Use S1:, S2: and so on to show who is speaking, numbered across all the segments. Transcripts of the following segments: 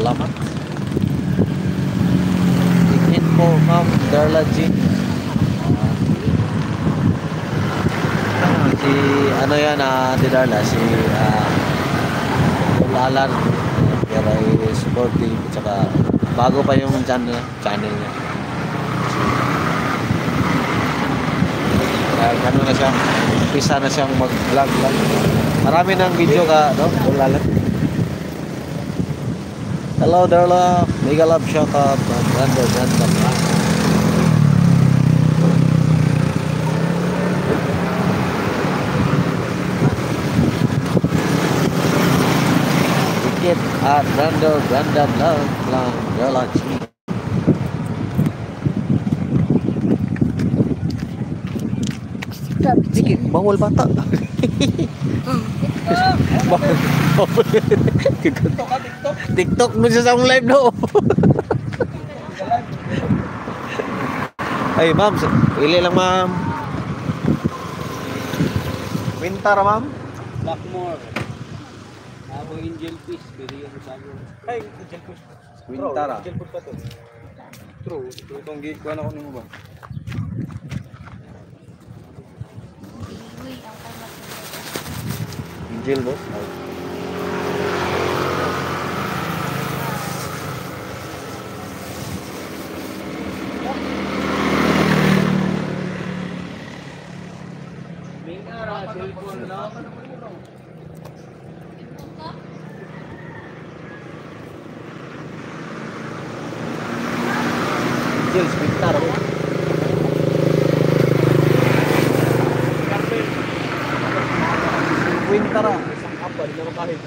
S1: salamat. Tingin po Ma'am Darla Jean. Si ano yan, Ate Darla, si Alan, pero ay supporting, tsaka bago pa yung channel niya. Kaya ano na siya, umpisa na siyang mag-vlog. Marami ng video ka, no? Alan. Hello Darla, mega love shout out, ganda. At ganda love lang Darla G. Sige, bawal bata. TikTok mo siya sa live no. Ay ma'am, ili lang ma'am. Winter ma'am.
S2: Blackmore. Ako Angel Fish, pero yung bago. Ay, Angel Fish.
S1: Winter.
S2: Angel Fish pa to. True. Itong gig ko na ko nimo ba?
S1: Angel boss.
S2: Cellphone na.
S1: Angel Winter. Winter
S2: Isang apa, di naman kahit.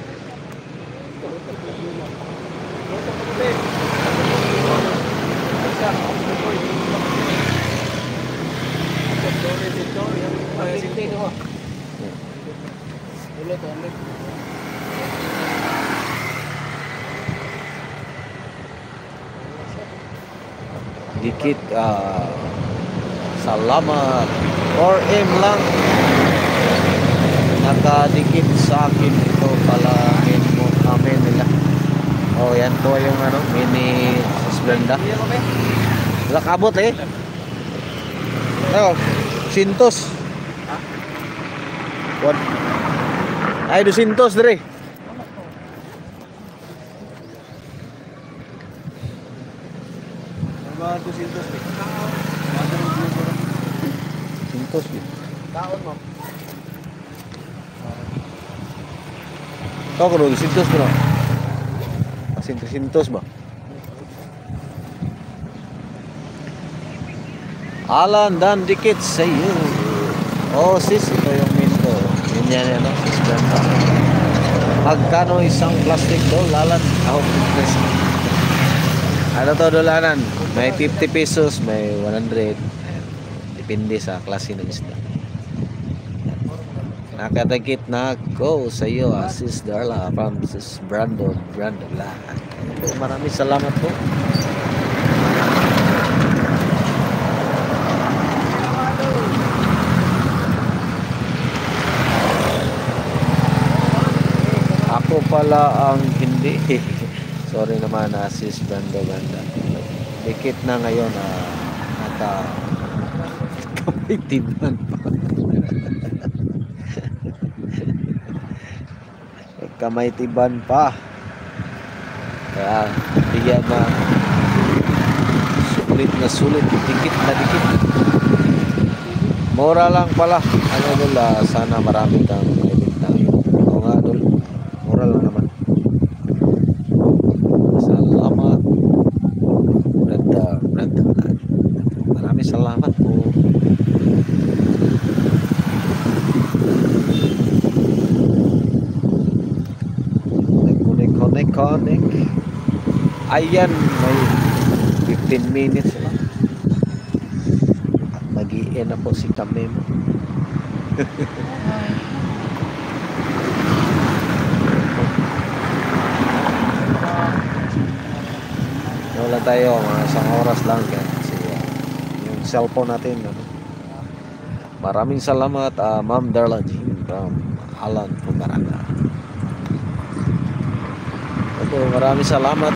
S1: Dikit salamat 4M lang nakadikit sa akin ito pala mo kami nila. Oh yan po yung ano mini Splenda wala kabot eh. Oh Sintos what ay 200 dire.
S2: Mga 200 eh.
S1: Sintos
S2: Taon mo.
S1: kau kalau 200 bro masih 300 ba Alan dan dikit sa iyo. Oh sis, ito yung minto. Yun yan ano, sis Brenda. Magkano isang plastic doll, Alan? Ako, ano to dolanan? May 50 pesos, may 100. Depende sa klase ng isda. Nakadagit na go sa iyo, sis Darla from sis Brandon lang. Maraming salamat po. Ako pala ang hindi. Sorry naman sis Brandon ganda. Dikit na ngayon kamay tiban pa. Kamay tiban pa. Kaya bigyan na sulit, dikit na dikit. Mura lang pala. Ano dula, sana marami kang maibigta. Oo nga dul. Mura lang naman. Salamat. Brenda. Maraming salamat po. Connect. Ayan, may 15 minutes lang. At mag-i-end na po si Tamim. Wala tayo, mga isang oras lang yan. Kasi yung cellphone natin. Maraming salamat, Ma'am Darla Jean from Alan Pumaranga. Maraming salamat.